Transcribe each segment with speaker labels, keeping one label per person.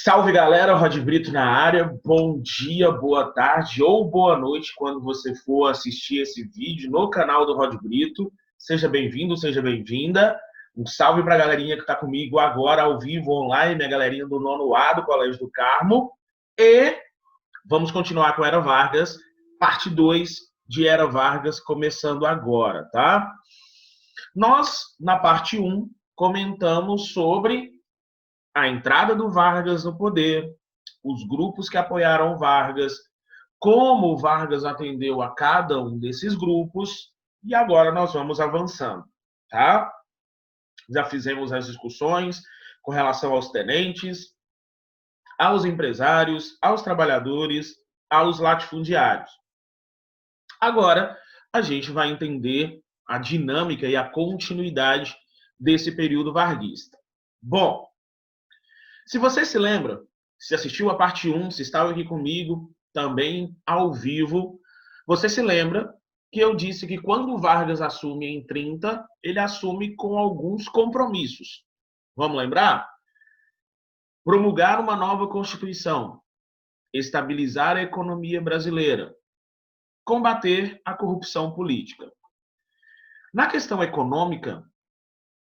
Speaker 1: Salve galera, Rod Brito na área, bom dia, boa tarde ou boa noite quando você for assistir esse vídeo no canal do Rod Brito. Seja bem-vindo, seja bem-vinda. Um salve para a galerinha que está comigo agora ao vivo, online, minha galerinha do nono A do Colégio do Carmo. E vamos continuar com Era Vargas, parte 2 de Era Vargas, começando agora, tá? Nós, na parte 1, comentamos sobre a entrada do Vargas no poder, os grupos que apoiaram Vargas, como o Vargas atendeu a cada um desses grupos, e agora nós vamos avançando, tá? Já fizemos as discussões com relação aos tenentes, aos empresários, aos trabalhadores, aos latifundiários. Agora, a gente vai entender a dinâmica e a continuidade desse período varguista. Bom, se você se lembra, se assistiu a parte 1, se estava aqui comigo também ao vivo, você se lembra que eu disse que quando o Vargas assume em 30, ele assume com alguns compromissos. Vamos lembrar? Promulgar uma nova Constituição, estabilizar a economia brasileira, combater a corrupção política. Na questão econômica,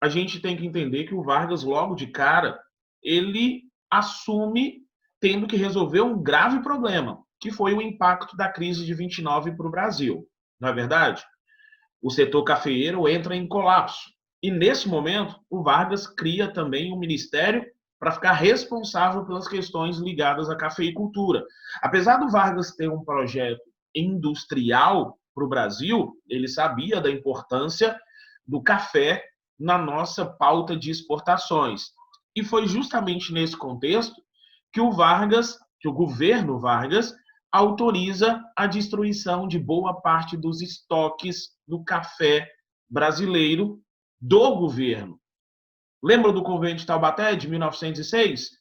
Speaker 1: a gente tem que entender que o Vargas, logo de cara, ele assume tendo que resolver um grave problema, que foi o impacto da crise de 29 para o Brasil. Não é verdade? O setor cafeeiro entra em colapso. E, nesse momento, o Vargas cria também um ministério para ficar responsável pelas questões ligadas à cafeicultura. Apesar do Vargas ter um projeto industrial para o Brasil, ele sabia da importância do café na nossa pauta de exportações. E foi justamente nesse contexto que o governo Vargas autoriza a destruição de boa parte dos estoques do café brasileiro do governo. Lembra do Convênio de Taubaté, de 1906,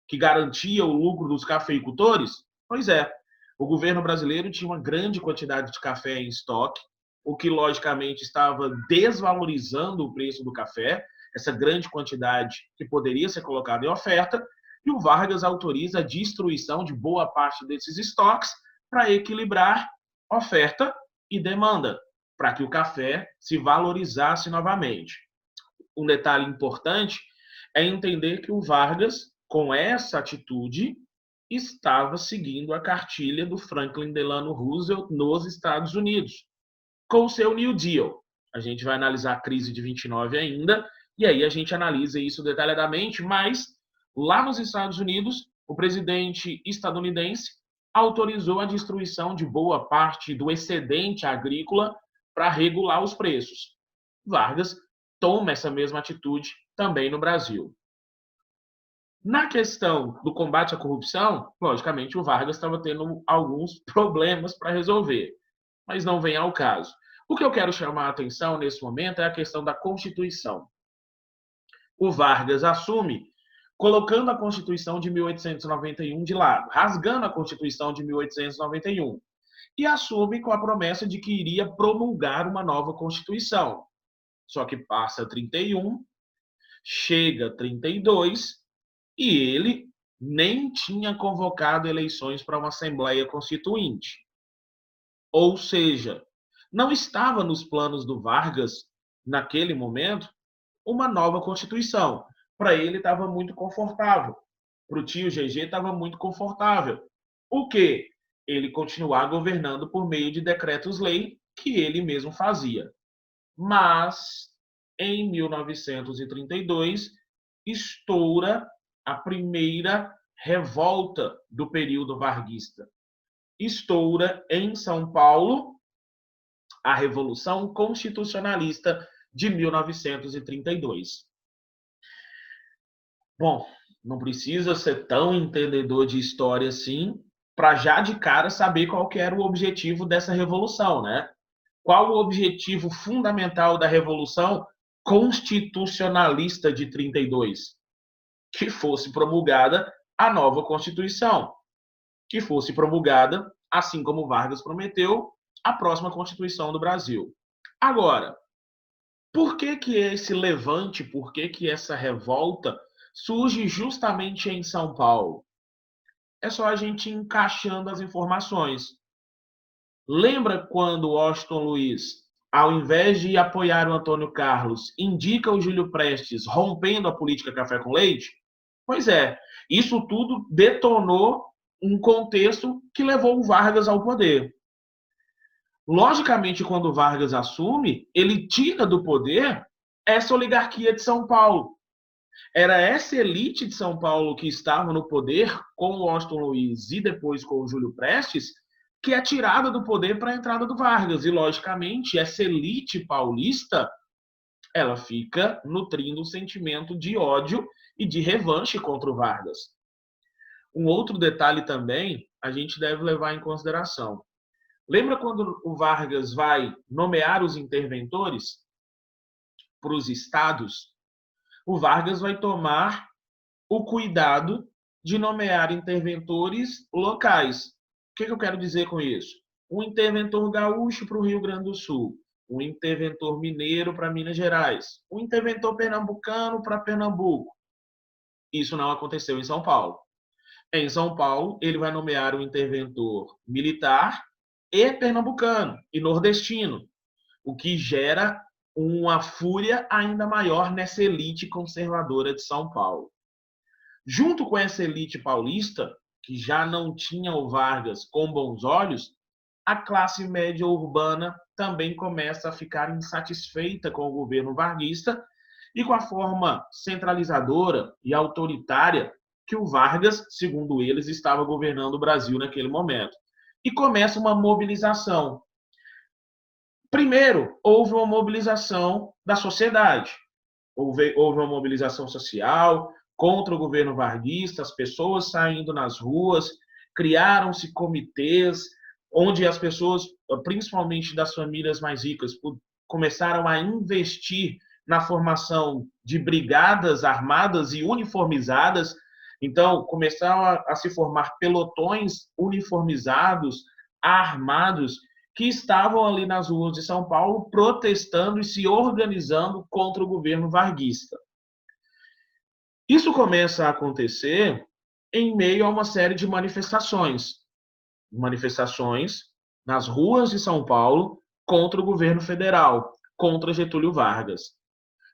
Speaker 1: que garantia o lucro dos cafeicultores? Pois é, o governo brasileiro tinha uma grande quantidade de café em estoque, o que, logicamente, estava desvalorizando o preço do café, essa grande quantidade que poderia ser colocada em oferta, e o Vargas autoriza a destruição de boa parte desses estoques para equilibrar oferta e demanda, para que o café se valorizasse novamente. Um detalhe importante é entender que o Vargas, com essa atitude, estava seguindo a cartilha do Franklin Delano Roosevelt nos Estados Unidos, com o seu New Deal. A gente vai analisar a crise de 29 ainda, e aí a gente analisa isso detalhadamente, mas lá nos Estados Unidos, o presidente estadunidense autorizou a destruição de boa parte do excedente agrícola para regular os preços. Vargas toma essa mesma atitude também no Brasil. Na questão do combate à corrupção, logicamente o Vargas estava tendo alguns problemas para resolver, mas não vem ao caso. O que eu quero chamar a atenção nesse momento é a questão da Constituição. O Vargas assume colocando a Constituição de 1891 de lado, rasgando a Constituição de 1891, e assume com a promessa de que iria promulgar uma nova Constituição. Só que passa 31, chega 32, e ele nem tinha convocado eleições para uma Assembleia Constituinte. Ou seja, não estava nos planos do Vargas, naquele momento, uma nova Constituição. Para ele estava muito confortável. Para o tio GG estava muito confortável. O quê? Ele continuar governando por meio de decretos-lei que ele mesmo fazia. Mas, em 1932, estoura a primeira revolta do período varguista. Estoura em São Paulo a Revolução Constitucionalista de 1932. Bom, não precisa ser tão entendedor de história assim para já de cara saber qual que era o objetivo dessa revolução, né? Qual o objetivo fundamental da revolução constitucionalista de 32, que fosse promulgada a nova Constituição, que fosse promulgada, assim como Vargas prometeu, a próxima Constituição do Brasil. Agora, por que esse levante, por que essa revolta surge justamente em São Paulo? É só a gente ir encaixando as informações. Lembra quando Washington Luiz, ao invés de apoiar o Antônio Carlos, indica o Júlio Prestes rompendo a política café com leite? Pois é, isso tudo detonou um contexto que levou o Vargas ao poder. Logicamente, quando Vargas assume, ele tira do poder essa oligarquia de São Paulo. Era essa elite de São Paulo que estava no poder com o Washington Luiz e depois com o Júlio Prestes, que é tirada do poder para a entrada do Vargas. E, logicamente, essa elite paulista, ela fica nutrindo um sentimento de ódio e de revanche contra o Vargas. Um outro detalhe também a gente deve levar em consideração. Lembra quando o Vargas vai nomear os interventores para os estados? O Vargas vai tomar o cuidado de nomear interventores locais. O que eu quero dizer com isso? Um interventor gaúcho para o Rio Grande do Sul, um interventor mineiro para Minas Gerais, um interventor pernambucano para Pernambuco. Isso não aconteceu em São Paulo. Em São Paulo, ele vai nomear um interventor militar e pernambucano e nordestino, o que gera uma fúria ainda maior nessa elite conservadora de São Paulo. Junto com essa elite paulista, que já não tinha o Vargas com bons olhos, a classe média urbana também começa a ficar insatisfeita com o governo varguista e com a forma centralizadora e autoritária que o Vargas, segundo eles, estava governando o Brasil naquele momento. E começa uma mobilização. Primeiro, houve uma mobilização da sociedade. Houve uma mobilização social contra o governo varguista, as pessoas saindo nas ruas, criaram-se comitês, onde as pessoas, principalmente das famílias mais ricas, começaram a investir na formação de brigadas armadas e uniformizadas. Então, começaram a se formar pelotões uniformizados, armados, que estavam ali nas ruas de São Paulo protestando e se organizando contra o governo varguista. Isso começa a acontecer em meio a uma série de manifestações. Manifestações nas ruas de São Paulo contra o governo federal, contra Getúlio Vargas.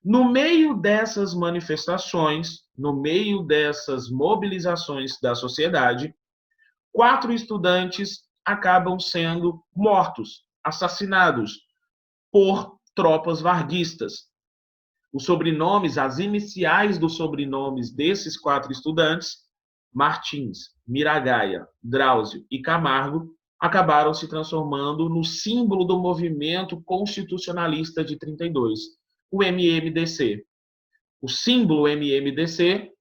Speaker 1: No meio dessas manifestações, no meio dessas mobilizações da sociedade, 4 estudantes acabam sendo mortos, assassinados por tropas varguistas. Os sobrenomes, as iniciais dos sobrenomes desses 4 estudantes, Martins, Miragaia, Drauzio e Camargo, acabaram se transformando no símbolo do movimento constitucionalista de 32, o MMDC. O símbolo MMDC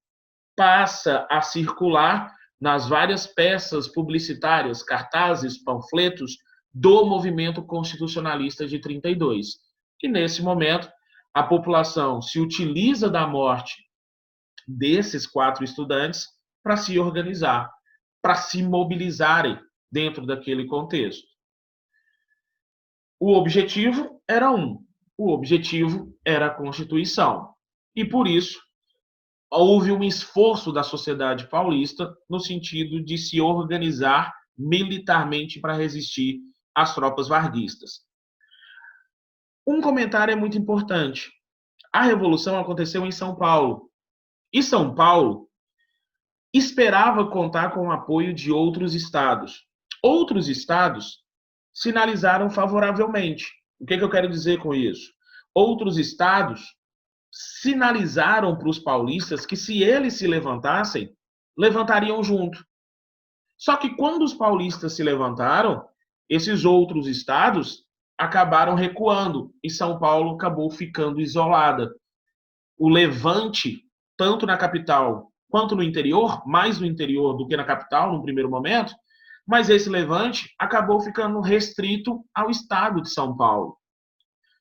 Speaker 1: passa a circular nas várias peças publicitárias, cartazes, panfletos do movimento constitucionalista de 32. E nesse momento, a população se utiliza da morte desses 4 estudantes para se organizar, para se mobilizarem dentro daquele contexto. O objetivo era o objetivo era a Constituição. E por isso, houve um esforço da sociedade paulista no sentido de se organizar militarmente para resistir às tropas varguistas. Um comentário é muito importante. A Revolução aconteceu em São Paulo. E São Paulo esperava contar com o apoio de outros estados. Outros estados sinalizaram favoravelmente. O que eu quero dizer com isso? Outros estados sinalizaram para os paulistas que, se eles se levantassem, levantariam junto. Só que quando os paulistas se levantaram, esses outros estados acabaram recuando e São Paulo acabou ficando isolada. O levante, tanto na capital quanto no interior, mais no interior do que na capital, no primeiro momento, mas esse levante acabou ficando restrito ao estado de São Paulo.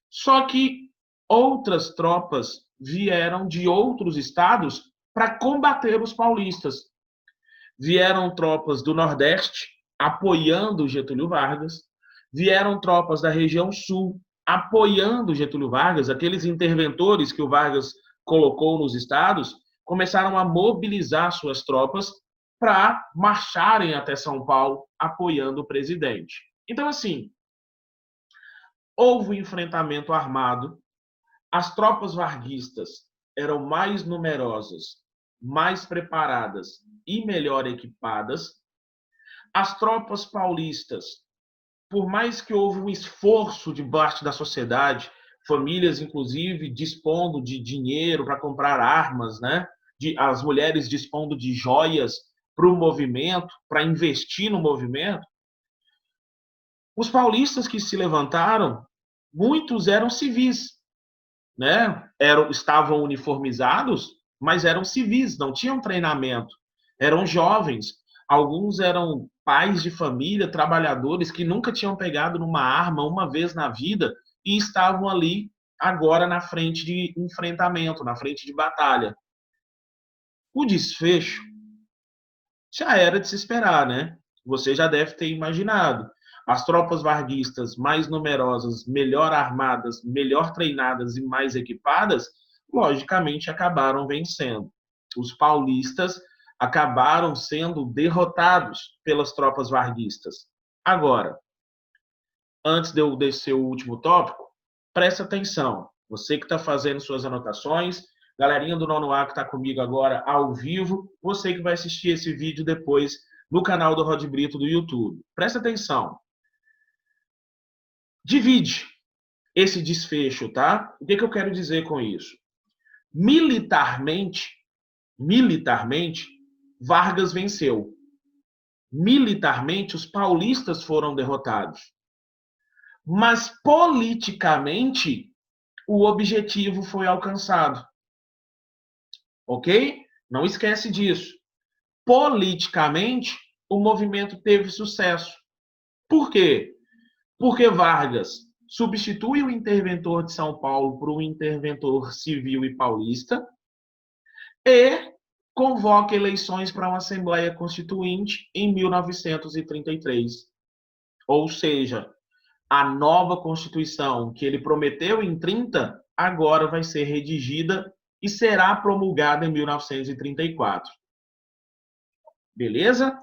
Speaker 1: Só que outras tropas vieram de outros estados para combater os paulistas. Vieram tropas do Nordeste apoiando Getúlio Vargas, vieram tropas da região Sul apoiando Getúlio Vargas, aqueles interventores que o Vargas colocou nos estados, começaram a mobilizar suas tropas para marcharem até São Paulo apoiando o presidente. Então, assim, houve um enfrentamento armado, as tropas varguistas eram mais numerosas, mais preparadas e melhor equipadas. As tropas paulistas, por mais que houve um esforço de parte da sociedade, famílias, inclusive, dispondo de dinheiro para comprar armas, né? As mulheres dispondo de joias para o movimento, para investir no movimento, os paulistas que se levantaram, muitos eram civis, né? Estavam uniformizados, mas eram civis, não tinham treinamento, eram jovens, alguns eram pais de família, trabalhadores que nunca tinham pegado numa arma uma vez na vida e estavam ali agora na frente de enfrentamento, na frente de batalha. O desfecho já era de se esperar, né? Você já deve ter imaginado. As tropas varguistas mais numerosas, melhor armadas, melhor treinadas e mais equipadas, logicamente acabaram vencendo. Os paulistas acabaram sendo derrotados pelas tropas varguistas. Agora, antes de eu descer o último tópico, presta atenção. Você que está fazendo suas anotações, galerinha do Nono A que está comigo agora ao vivo, você que vai assistir esse vídeo depois no canal do Rod Brito do YouTube. Presta atenção. Divide esse desfecho, tá? O que eu quero dizer com isso? Militarmente, Vargas venceu. Militarmente, os paulistas foram derrotados. Mas politicamente, o objetivo foi alcançado. Ok? Não esquece disso. Politicamente, o movimento teve sucesso. Por quê? Porque Vargas substitui o interventor de São Paulo por um interventor civil e paulista e convoca eleições para uma Assembleia Constituinte em 1933. Ou seja, a nova Constituição que ele prometeu em 30 agora vai ser redigida e será promulgada em 1934. Beleza?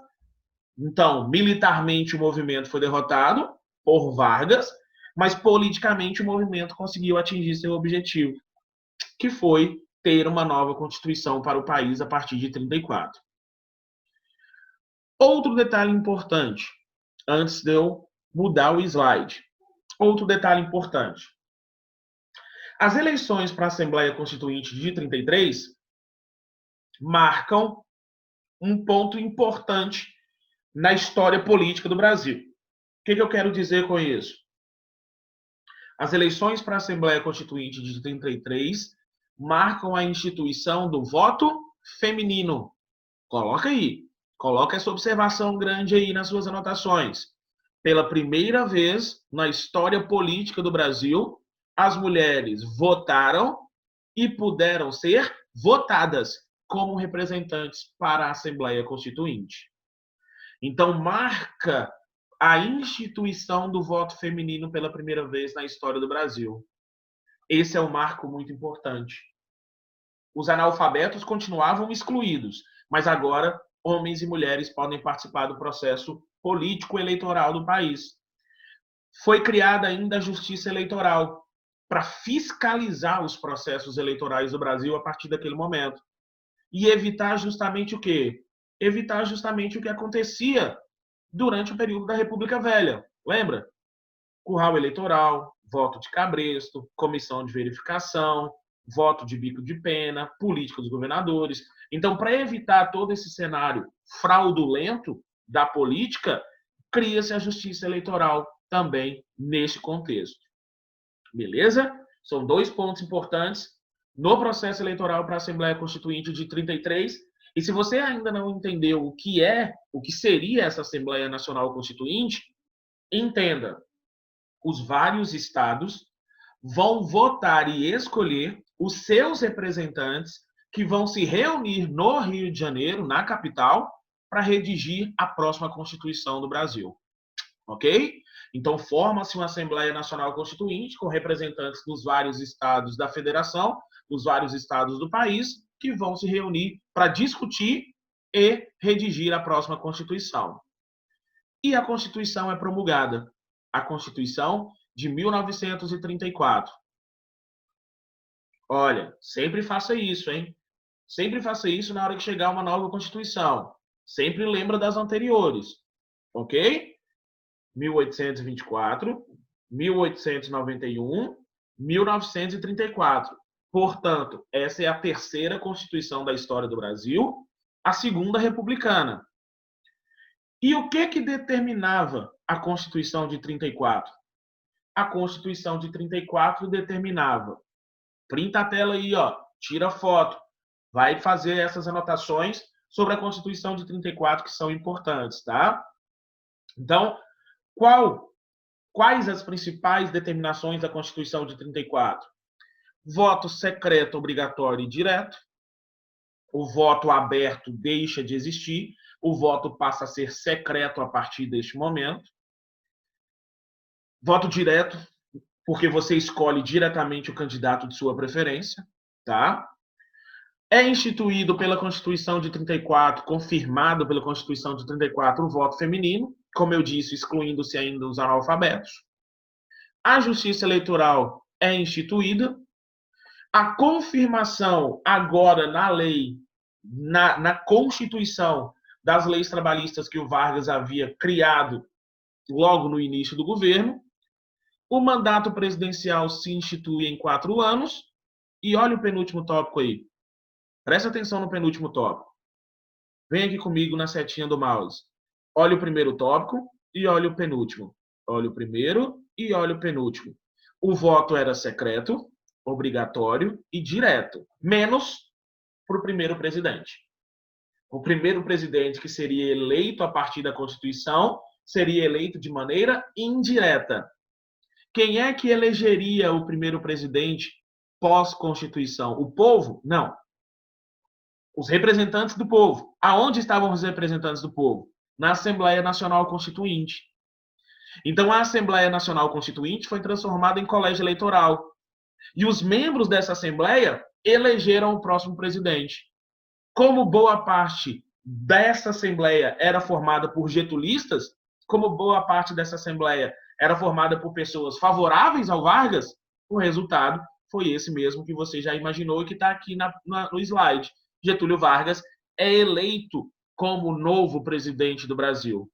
Speaker 1: Então, militarmente o movimento foi derrotado por Vargas, mas politicamente o movimento conseguiu atingir seu objetivo, que foi ter uma nova Constituição para o país a partir de 34. Outro detalhe importante, antes de eu mudar o slide. Outro detalhe importante. As eleições para a Assembleia Constituinte de 33 marcam um ponto importante na história política do Brasil. O que eu quero dizer com isso? As eleições para a Assembleia Constituinte de 33 marcam a instituição do voto feminino. Coloca aí. Coloca essa observação grande aí nas suas anotações. Pela primeira vez na história política do Brasil, as mulheres votaram e puderam ser votadas como representantes para a Assembleia Constituinte. Então, marca a instituição do voto feminino pela primeira vez na história do Brasil. Esse é um marco muito importante. Os analfabetos continuavam excluídos, mas agora homens e mulheres podem participar do processo político eleitoral do país. Foi criada ainda a Justiça Eleitoral para fiscalizar os processos eleitorais do Brasil a partir daquele momento. E evitar justamente o quê? Evitar justamente o que acontecia durante o período da República Velha. Lembra? Curral eleitoral, voto de cabresto, comissão de verificação, voto de bico de pena, política dos governadores. Então, para evitar todo esse cenário fraudulento da política, cria-se a Justiça Eleitoral também neste contexto. Beleza? São dois pontos importantes no processo eleitoral para a Assembleia Constituinte de 33. E se você ainda não entendeu o que seria essa Assembleia Nacional Constituinte, entenda, os vários estados vão votar e escolher os seus representantes que vão se reunir no Rio de Janeiro, na capital, para redigir a próxima Constituição do Brasil. Ok? Então, forma-se uma Assembleia Nacional Constituinte com representantes dos vários estados da federação, dos vários estados do país, que vão se reunir para discutir e redigir a próxima Constituição. E a Constituição é promulgada. A Constituição de 1934. Olha, sempre faça isso, hein? Sempre faça isso na hora que chegar uma nova Constituição. Sempre lembra das anteriores, ok? 1824, 1891, 1934. Portanto, essa é a terceira Constituição da história do Brasil, a segunda republicana. E o que determinava a Constituição de 34? A Constituição de 34 determinava. Printa a tela aí, ó, tira foto. Vai fazer essas anotações sobre a Constituição de 34 que são importantes, tá? Então, quais as principais determinações da Constituição de 34? Voto secreto obrigatório e direto. O voto aberto deixa de existir. O voto passa a ser secreto a partir deste momento. Voto direto, porque você escolhe diretamente o candidato de sua preferência, tá? É instituído pela Constituição de 34, confirmado pela Constituição de 34, o voto feminino, como eu disse, excluindo-se ainda os analfabetos. A justiça eleitoral é instituída. A confirmação agora na lei, na Constituição, das leis trabalhistas que o Vargas havia criado logo no início do governo. O mandato presidencial se institui em 4 anos. E olha o penúltimo tópico aí. Presta atenção no penúltimo tópico. Vem aqui comigo na setinha do mouse. Olha o primeiro tópico e olha o penúltimo. Olha o primeiro e olha o penúltimo. O voto era secreto, obrigatório e direto, menos para o primeiro presidente. O primeiro presidente que seria eleito a partir da Constituição seria eleito de maneira indireta. Quem é que elegeria o primeiro presidente pós-Constituição? O povo? Não. Os representantes do povo. Aonde estavam os representantes do povo? Na Assembleia Nacional Constituinte. Então, a Assembleia Nacional Constituinte foi transformada em colégio eleitoral. E os membros dessa Assembleia elegeram o próximo presidente. Como boa parte dessa Assembleia era formada por getulistas, como boa parte dessa Assembleia era formada por pessoas favoráveis ao Vargas, o resultado foi esse mesmo que você já imaginou e que está aqui no slide. Getúlio Vargas é eleito como novo presidente do Brasil.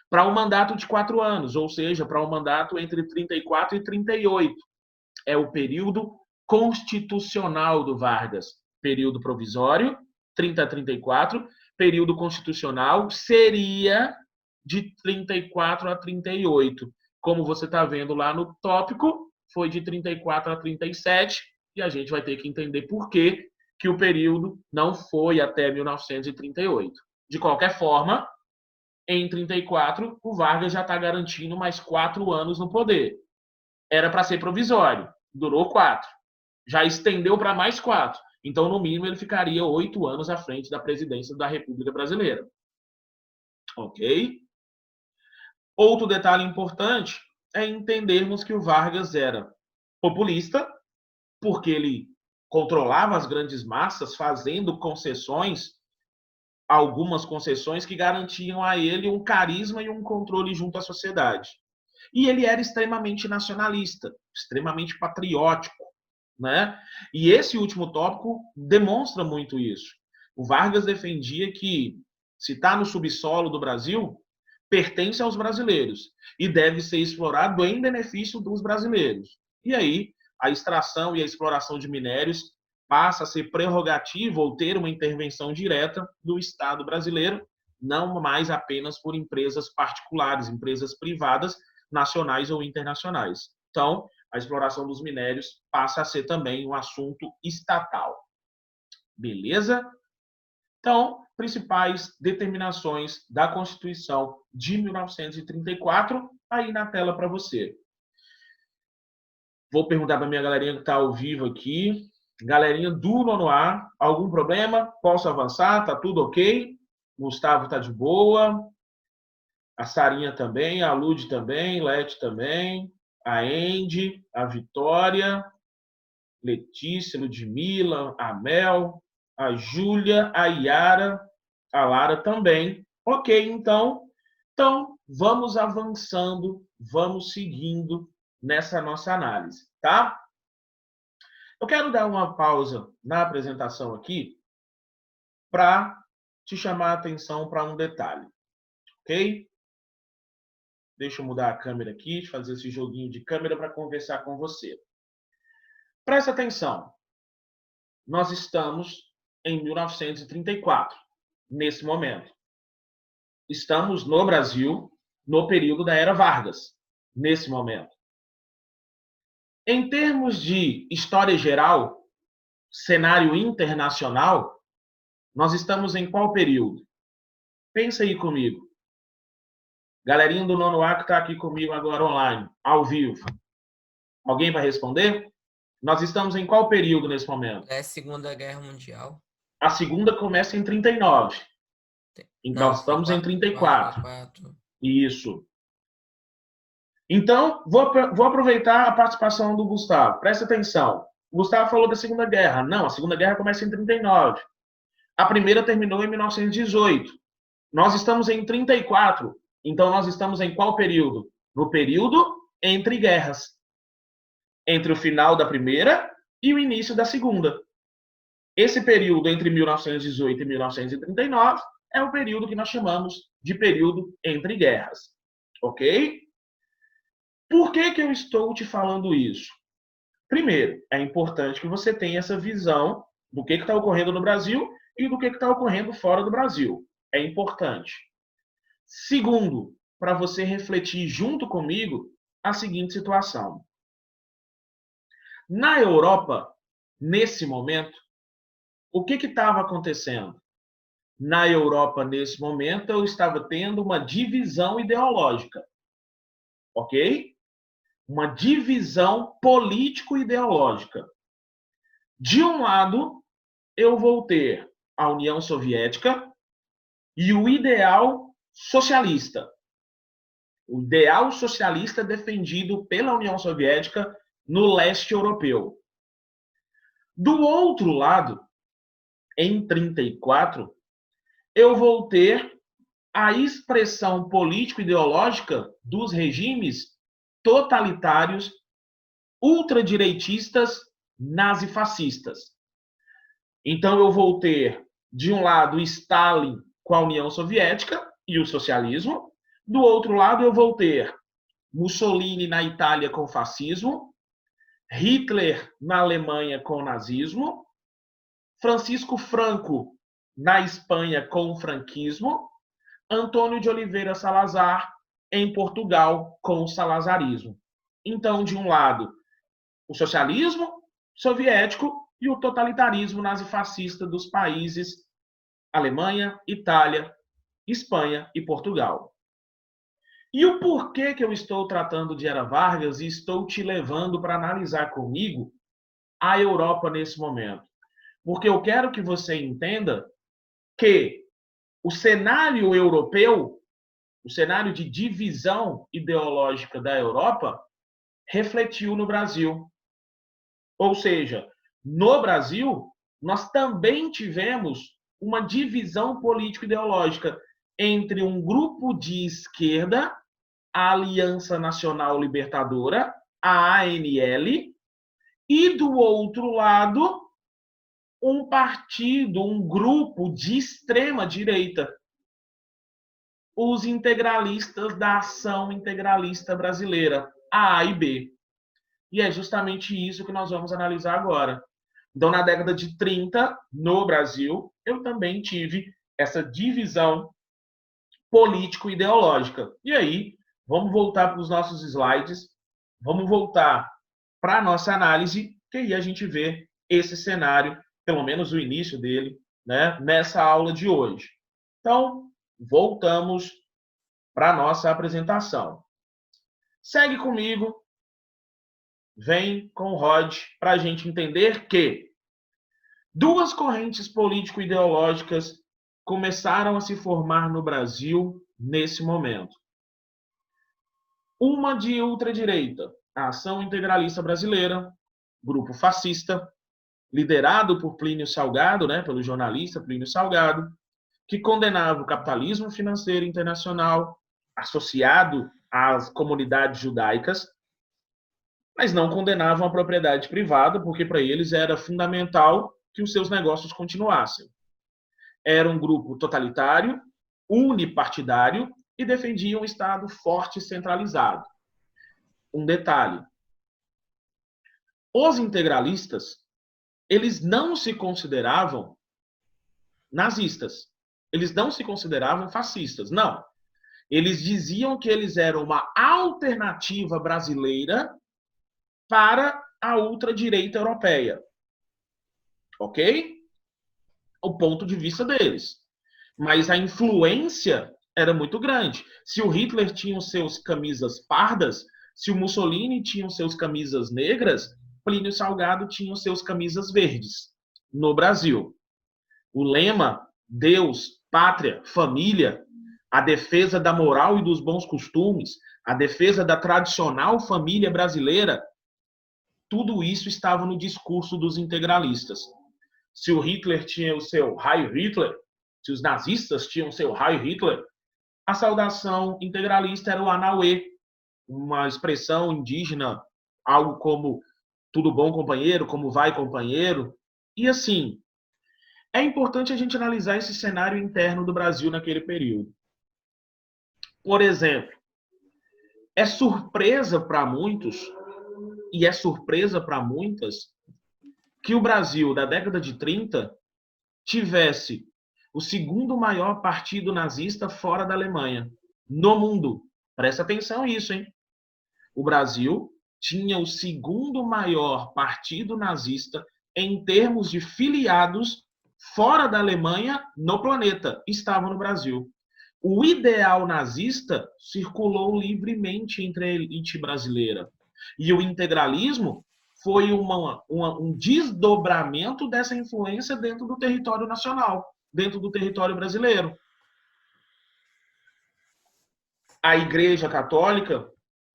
Speaker 1: Para um mandato de 4 anos, ou seja, para um mandato entre 34 e 38. É o período constitucional do Vargas. Período provisório, 30 a 34. Período constitucional seria de 34 a 38. Como você está vendo lá no tópico, foi de 34 a 37, e a gente vai ter que entender por que o período não foi até 1938. De qualquer forma, em 34, o Vargas já está garantindo mais 4 anos no poder. Era para ser provisório, durou 4. Já estendeu para mais 4. Então, no mínimo, ele ficaria 8 anos à frente da presidência da República Brasileira. Ok? Outro detalhe importante é entendermos que o Vargas era populista, porque ele controlava as grandes massas, fazendo concessões, algumas concessões que garantiam a ele um carisma e um controle junto à sociedade. E ele era extremamente nacionalista, extremamente patriótico, né? E esse último tópico demonstra muito isso. O Vargas defendia que, se está no subsolo do Brasil, pertence aos brasileiros e deve ser explorado em benefício dos brasileiros. E aí, a extração e a exploração de minérios passa a ser prerrogativa ou ter uma intervenção direta do Estado brasileiro, não mais apenas por empresas particulares, empresas privadas, nacionais ou internacionais. Então, a exploração dos minérios passa a ser também um assunto estatal. Beleza? Então, principais determinações da Constituição de 1934, aí na tela para você. Vou perguntar para minha galerinha que está ao vivo aqui. Galerinha do nono A, algum problema? Posso avançar? Tá tudo ok? Gustavo tá de boa. A Sarinha também, a Lud também, Lete também, a Andy, a Vitória, Letícia, Ludmila, a Mel, a Júlia, a Yara, a Lara também. Ok, então vamos avançando, vamos seguindo nessa nossa análise, tá? Eu quero dar uma pausa na apresentação aqui para te chamar a atenção para um detalhe, ok? Deixa eu mudar a câmera aqui, fazer esse joguinho de câmera para conversar com você. Presta atenção. Nós estamos em 1934, nesse momento. Estamos no Brasil, no período da Era Vargas, nesse momento. Em termos de história geral, cenário internacional, nós estamos em qual período? Pensa aí comigo. Galerinha do nono A que está aqui comigo agora online, ao vivo. Alguém vai responder? Nós estamos em qual período nesse momento?
Speaker 2: É a Segunda Guerra Mundial.
Speaker 1: A segunda começa em 39. Então,
Speaker 2: Não,
Speaker 1: estamos em 34.
Speaker 2: 4.
Speaker 1: Isso. Então, vou aproveitar a participação do Gustavo. Presta atenção. O Gustavo falou da Segunda Guerra. Não, a Segunda Guerra começa em 39. A primeira terminou em 1918. Nós estamos em 34. Então, nós estamos em qual período? No período entre guerras. Entre o final da primeira e o início da segunda. Esse período entre 1918 e 1939 é o período que nós chamamos de período entre guerras. Ok? Por que eu estou te falando isso? Primeiro, é importante que você tenha essa visão do que está ocorrendo no Brasil e do que está ocorrendo fora do Brasil. É importante. Segundo, para você refletir junto comigo a seguinte situação. Na Europa, nesse momento, o que estava acontecendo? Na Europa, nesse momento, eu estava tendo uma divisão ideológica. Ok? Uma divisão político-ideológica. De um lado, eu vou ter a União Soviética e o ideal socialista. O ideal socialista defendido pela União Soviética no leste europeu. Do outro lado, em 34, eu vou ter a expressão político-ideológica dos regimes totalitários, ultradireitistas, nazifascistas. Então, eu vou ter, de um lado, Stalin com a União Soviética e o socialismo. Do outro lado, eu vou ter Mussolini na Itália com o fascismo, Hitler na Alemanha com o nazismo, Francisco Franco na Espanha com o franquismo, Antônio de Oliveira Salazar em Portugal com o salazarismo. Então, de um lado, o socialismo soviético e o totalitarismo nazifascista dos países Alemanha, Itália, Espanha e Portugal. E o porquê que eu estou tratando de Era Vargas e estou te levando para analisar comigo a Europa nesse momento? Porque eu quero que você entenda que o cenário europeu, o cenário de divisão ideológica da Europa, refletiu no Brasil. Ou seja, no Brasil, nós também tivemos uma divisão político-ideológica entre um grupo de esquerda, a Aliança Nacional Libertadora, a ANL, e do outro lado, um partido, um grupo de extrema-direita, os integralistas da Ação Integralista Brasileira, a A e B. E é justamente isso que nós vamos analisar agora. Então, na década de 30, no Brasil, eu também tive essa divisão político-ideológica. E aí, vamos voltar para os nossos slides, vamos voltar para a nossa análise, que aí a gente vê esse cenário, pelo menos o início dele, né, nessa aula de hoje. Então, voltamos para a nossa apresentação. Segue comigo Vem com o Rod para a gente entender que duas correntes político-ideológicas começaram a se formar no Brasil nesse momento. Uma de ultradireita, a Ação Integralista Brasileira, grupo fascista, liderado por Plínio Salgado, pelo jornalista Plínio Salgado, que condenava o capitalismo financeiro internacional associado às comunidades judaicas, mas não condenavam a propriedade privada, porque para eles era fundamental que os seus negócios continuassem. Era um grupo totalitário, unipartidário e defendia um Estado forte e centralizado. Um detalhe: os integralistas, eles não se consideravam nazistas, eles não se consideravam fascistas, não. Eles diziam que eles eram uma alternativa brasileira para a ultradireita europeia. Ok? O ponto de vista deles. Mas a influência era muito grande. Se o Hitler tinha os seus camisas pardas, se o Mussolini tinha os seus camisas negras, Plínio Salgado tinha os seus camisas verdes no Brasil. O lema Deus, pátria, família, a defesa da moral e dos bons costumes, a defesa da tradicional família brasileira, tudo isso estava no discurso dos integralistas. Se o Hitler tinha o seu Heil Hitler, se os nazistas tinham o seu Heil Hitler, a saudação integralista era o Anauê, uma expressão indígena, algo como tudo bom, companheiro, como vai, companheiro. E assim, é importante a gente analisar esse cenário interno do Brasil naquele período. Por exemplo, é surpresa para muitos, e é surpresa para muitas, que o Brasil, da década de 30, tivesse o segundo maior partido nazista fora da Alemanha, no mundo. Presta atenção nisso, hein? O Brasil tinha o segundo maior partido nazista em termos de filiados fora da Alemanha no planeta. Estava no Brasil. O ideal nazista circulou livremente entre a elite brasileira. E o integralismo foi um desdobramento dessa influência dentro do território nacional, dentro do território brasileiro. A Igreja Católica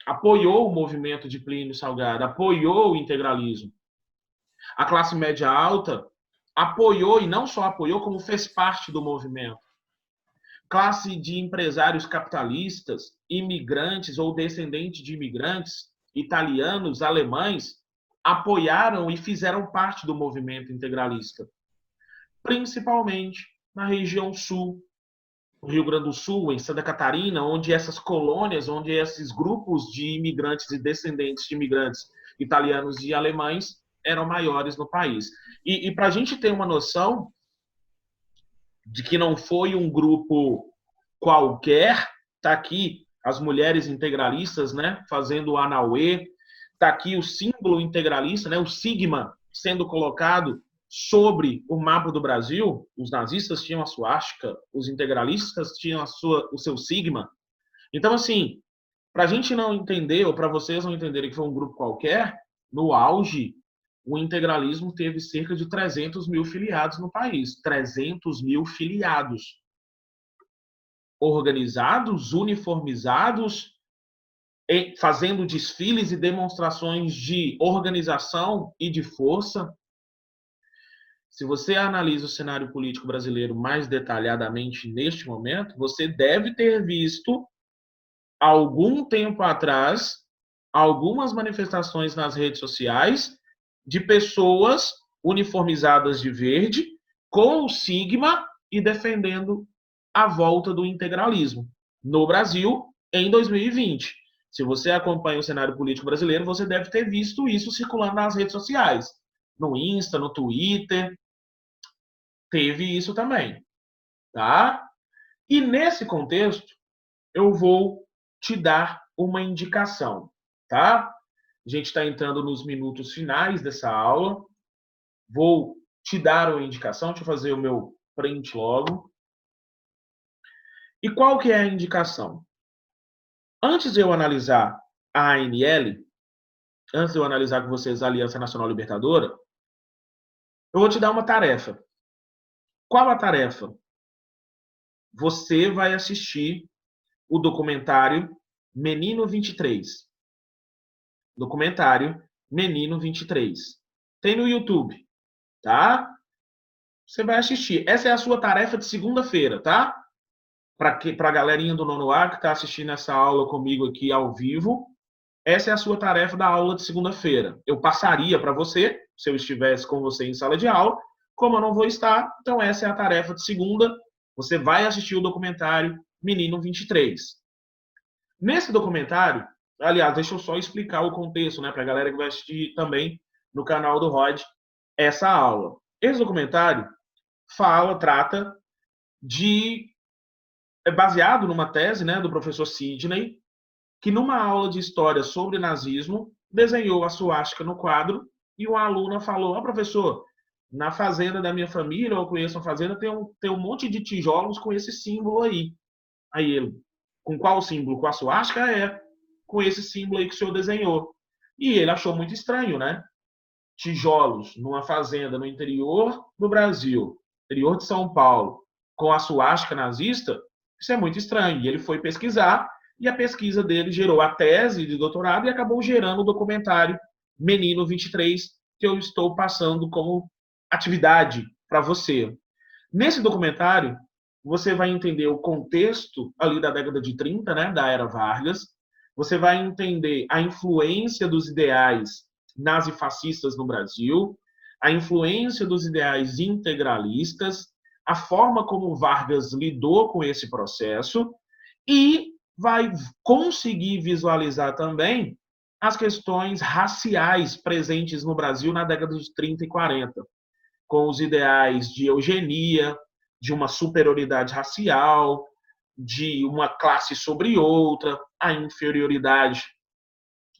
Speaker 1: apoiou o movimento de Plínio Salgado, apoiou o integralismo. A classe média alta apoiou, e não só apoiou, como fez parte do movimento. Classe de empresários capitalistas, imigrantes ou descendentes de imigrantes, italianos, alemães, apoiaram e fizeram parte do movimento integralista. Principalmente na região sul, no Rio Grande do Sul, em Santa Catarina, onde essas colônias, onde esses grupos de imigrantes e descendentes de imigrantes italianos e alemães eram maiores no país. E para a gente ter uma noção de que não foi um grupo qualquer, está aqui as mulheres integralistas, fazendo o Anauê, está aqui o símbolo integralista, o sigma, sendo colocado sobre o mapa do Brasil. Os nazistas tinham a suástica, os integralistas tinham o seu sigma. Então, assim, para a gente não entender, ou para vocês não entenderem que foi um grupo qualquer, no auge, o integralismo teve cerca de 300 mil filiados no país. 300 mil filiados. Organizados, uniformizados, fazendo desfiles e demonstrações de organização e de força. Se você analisa o cenário político brasileiro mais detalhadamente neste momento, você deve ter visto, algum tempo atrás, algumas manifestações nas redes sociais de pessoas uniformizadas de verde, com o sigma e defendendo a volta do integralismo no Brasil em 2020. Se você acompanha o cenário político brasileiro, você deve ter visto isso circulando nas redes sociais. No Insta, no Twitter, teve isso também, tá? E nesse contexto, eu vou te dar uma indicação, tá? A gente está entrando nos minutos finais dessa aula. Vou te dar uma indicação, deixa eu fazer o meu print logo. E qual que é a indicação? Antes de eu analisar a ANL, antes de eu analisar com vocês a Aliança Nacional Libertadora, eu vou te dar uma tarefa. Qual a tarefa? Você vai assistir o documentário Menino 23. Documentário Menino 23. Tem no YouTube, tá? Você vai assistir. Essa é a sua tarefa de segunda-feira, tá? Para a galerinha do nono A que está assistindo essa aula comigo aqui ao vivo, essa é a sua tarefa da aula de segunda-feira. Eu passaria para você, se eu estivesse com você em sala de aula. Como eu não vou estar, então essa é a tarefa de segunda. Você vai assistir o documentário Menino 23. Nesse documentário, aliás, deixa eu só explicar o contexto, né, para a galera que vai assistir também no canal do Rod essa aula. Esse documentário trata é baseado numa tese, né, do professor Sidney, que numa aula de história sobre nazismo, desenhou a suástica no quadro e uma aluna falou: professor, na fazenda da minha família, eu conheço uma fazenda, tem um monte de tijolos com esse símbolo aí. Aí ele: com qual símbolo? Com a suástica? Com esse símbolo aí que o senhor desenhou. E ele achou muito estranho, né? Tijolos numa fazenda no interior do Brasil, interior de São Paulo, com a suástica nazista, isso é muito estranho. E ele foi pesquisar, e a pesquisa dele gerou a tese de doutorado e acabou gerando o documentário Menino 23, que eu estou passando como atividade para você. Nesse documentário, você vai entender o contexto ali da década de 30, né, da era Vargas. Você vai entender a influência dos ideais nazifascistas no Brasil, a influência dos ideais integralistas, a forma como Vargas lidou com esse processo e vai conseguir visualizar também as questões raciais presentes no Brasil na década de 30 e 40, com os ideais de eugenia, de uma superioridade racial, de uma classe sobre outra, a inferioridade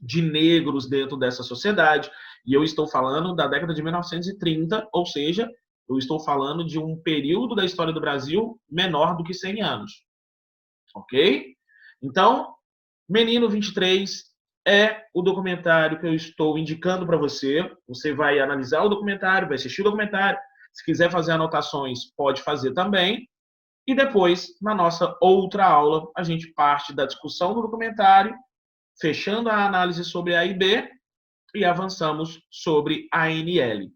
Speaker 1: de negros dentro dessa sociedade. E eu estou falando da década de 1930, ou seja, eu estou falando de um período da história do Brasil menor do que 100 anos. Ok? Então, Menino 23 é o documentário que eu estou indicando para você. Você vai analisar o documentário, vai assistir o documentário. Se quiser fazer anotações, pode fazer também. E depois, na nossa outra aula, a gente parte da discussão do documentário, fechando a análise sobre A e B, e avançamos sobre a ANL.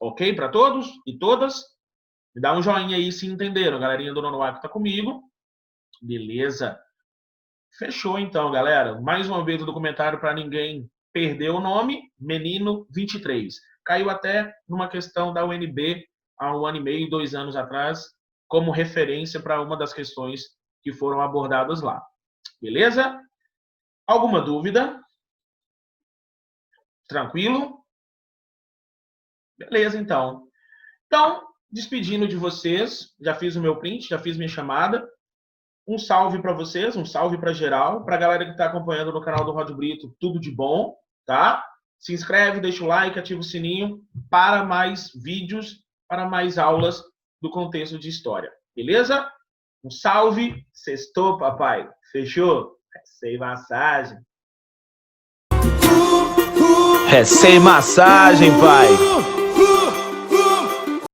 Speaker 1: Ok para todos e todas? Me dá um joinha aí se entenderam, galerinha do nono A que está comigo. Beleza. Fechou então, galera. Mais uma vez o documentário para ninguém perder o nome, Menino 23. Caiu até numa questão da UNB há 1 ano e meio, 2 anos atrás, como referência para uma das questões que foram abordadas lá. Beleza? Alguma dúvida? Tranquilo? Beleza, então. Então, despedindo de vocês, já fiz o meu print, já fiz minha chamada. Um salve para vocês, um salve para geral, para a galera que está acompanhando no canal do Rod Brito, tudo de bom, tá? Se inscreve, deixa o like, ativa o sininho para mais vídeos, para mais aulas do contexto de história, beleza? Um salve, sextou, papai. Fechou? Sem massagem.
Speaker 3: É sem massagem, pai.